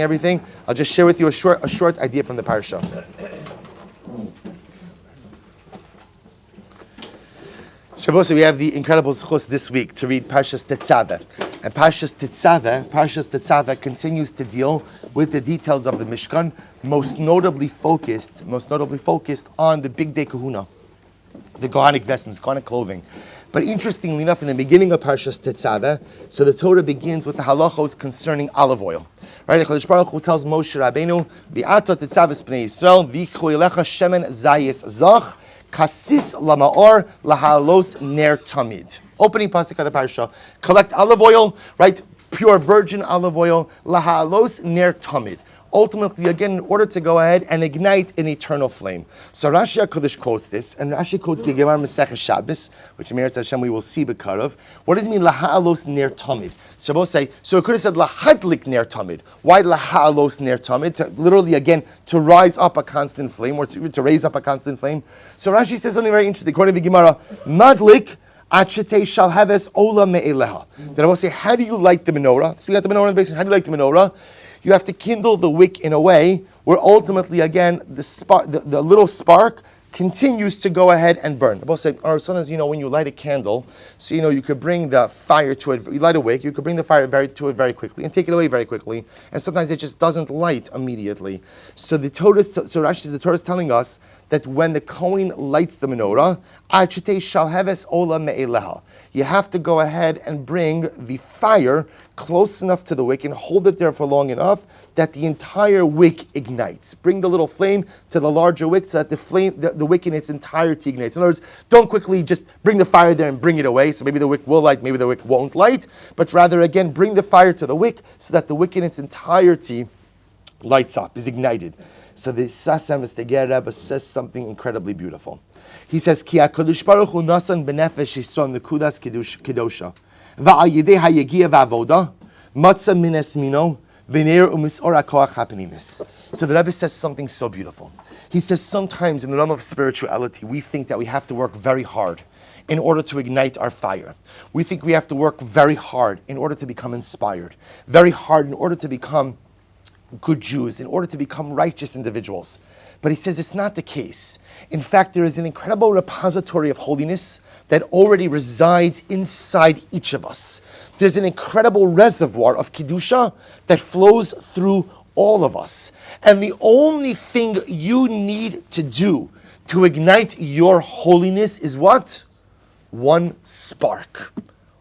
everything, I'll just share with you a short idea from the Parsha. So we have the incredible zchus this week to read Parshas Titzaveh. And Parshas Titzaveh continues to deal with the details of the Mishkan, most notably focused on the big day kahuna, the Kohanic vestments, Kohanic clothing. But interestingly enough, in the beginning of Parshas Titzaveh, so the Torah begins with the halachos concerning olive oil. Right? HaKadosh Baruch Hu tells Moshe Rabbeinu, "V'ato titzaveh b'nei Yisrael, v'yichu elecha shemen zayis zach, kasis lamaor lahalos ner tamid." Opening pasuk of the Parsha, collect olive oil, right? Pure virgin olive oil, lahalos ner tamid. Ultimately, again, in order to go ahead and ignite an eternal flame. So Rashi HaKodesh quotes this, and Rashi quotes the Gemara Masechah Shabbos, which in Meretz Hashem we will see B'Karav. What does it mean, laha'alos ner tamid? So both say, so it could have said lahadlik ner tamid. Why laha'alos ner tamid? Literally, again, to rise up a constant flame, or to raise up a constant flame. So Rashi says something very interesting. According to the Gemara, madlik achete shalhaves ola me'eleha. That I will say, how do you light the menorah? Speaking of the menorah in the basement, how do you light the menorah? You have to kindle the wick in a way where ultimately, again, the little spark continues to go ahead and burn. Or sometimes, when you light a candle, so you could bring the fire to it. You light a wick, you could bring the fire to it very quickly and take it away very quickly. And sometimes it just doesn't light immediately. So Rashi says the Torah is telling us that when the Kohen lights the menorah, you have to go ahead and bring the fire close enough to the wick and hold it there for long enough that the entire wick ignites. Bring the little flame to the larger wick so that the wick in its entirety ignites. In other words, don't quickly just bring the fire there and bring it away. So maybe the wick will light, maybe the wick won't light, but rather again, bring the fire to the wick so that the wick in its entirety lights up, is ignited. So the Sas Emes, the Ger Rebbe, says something incredibly beautiful. He says, Ki HaKadosh Baruch Hu nasan b'nefesh Yisrael nekudas kedosha va'al yedei hayegia v'avoda matzah min esmino v'neir u'misor ha'koach ha'pnimis. So the Rebbe says something so beautiful. He says sometimes in the realm of spirituality, we think that we have to work very hard in order to ignite our fire. We think we have to work very hard in order to become inspired, very hard in order to become good Jews, in order to become righteous individuals. But he says it's not the case. In fact, there is an incredible repository of holiness that already resides inside each of us. There's an incredible reservoir of Kedusha that flows through all of us. And the only thing you need to do to ignite your holiness is what? One spark.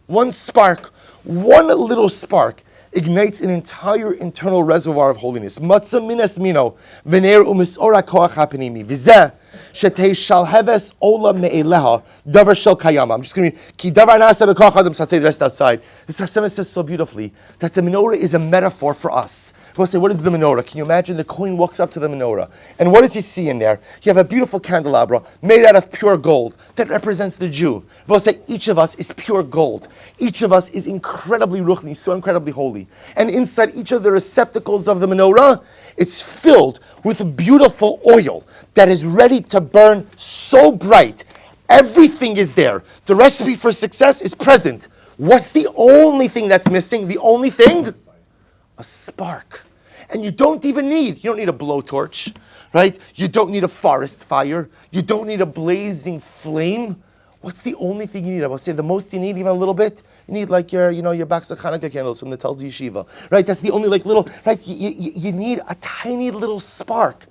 One spark. One little spark ignites an entire internal reservoir of holiness. Matzah min esmino v'neir u'misor ha'koach ha'pnimi v'zeh shetei shalheves ola me'eleha davar shel kayama. I'm just going to read ki davar na'aseh b'koach adam. So I'll say the rest outside. The Sas Emes says so beautifully that the menorah is a metaphor for us. We'll say, what is the menorah? Can you imagine the Kohen walks up to the menorah, and what does he see in there? You have a beautiful candelabra made out of pure gold that represents the Jew. We'll say each of us is pure gold. Each of us is incredibly ruchni, so incredibly holy. And inside each of the receptacles of the menorah, it's filled with beautiful oil that is ready to burn so bright. Everything is there. The recipe for success is present. What's the only thing that's missing? The only thing? A spark. And you don't need a blowtorch, right? You don't need a forest fire. You don't need a blazing flame. What's the only thing you need? I will say the most you need, even a little bit, you need like your Bachsa Chanukah candles from the Telz Yeshiva, right? That's the only little, right? You need a tiny little spark.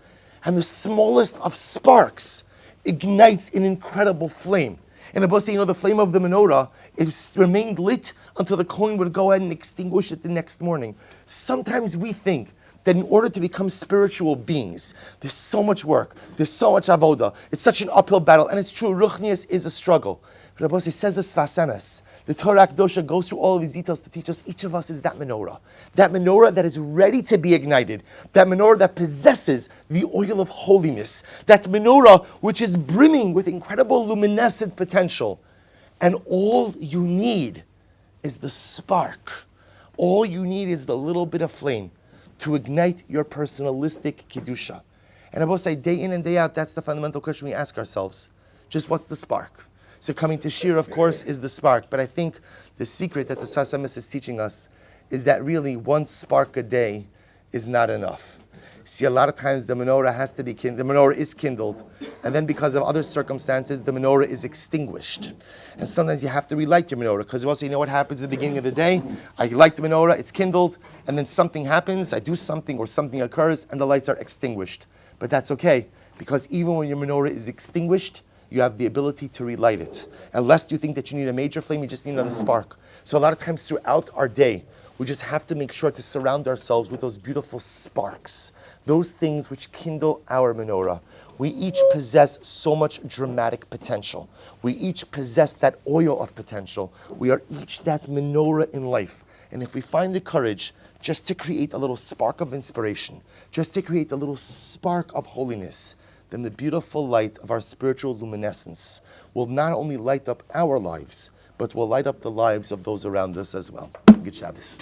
And the smallest of sparks ignites an incredible flame. And I will say, the flame of the menorah, it remained lit until the Kohen would go ahead and extinguish it the next morning. Sometimes we think that in order to become spiritual beings, there's so much work, there's so much avoda, it's such an uphill battle, and it's true, Ruchnius is a struggle. But Rabbi says the Sas Emes, the Torah Kedosha goes through all of these details to teach us each of us is that menorah that is ready to be ignited, that menorah that possesses the oil of holiness, that menorah which is brimming with incredible luminescent potential. And all you need is the spark. All you need is the little bit of flame to ignite your personalistic Kedusha. And I will say, day in and day out, that's the fundamental question we ask ourselves. Just what's the spark? So coming to Shir, of course, is the spark. But I think the secret that the Sas Emes is teaching us is that really one spark a day is not enough. See, a lot of times the menorah has to be the menorah is kindled, and then because of other circumstances, the menorah is extinguished. And sometimes you have to relight your menorah, because also you know what happens at the beginning of the day? I light the menorah, it's kindled, and then something happens, I do something or something occurs, and the lights are extinguished. But that's okay, because even when your menorah is extinguished, you have the ability to relight it. Unless you think that you need a major flame, you just need another spark. So a lot of times throughout our day, we just have to make sure to surround ourselves with those beautiful sparks, those things which kindle our menorah. We each possess so much dramatic potential. We each possess that oil of potential. We are each that menorah in life. And if we find the courage just to create a little spark of inspiration, just to create a little spark of holiness, then the beautiful light of our spiritual luminescence will not only light up our lives, but will light up the lives of those around us as well. Good Shabbos.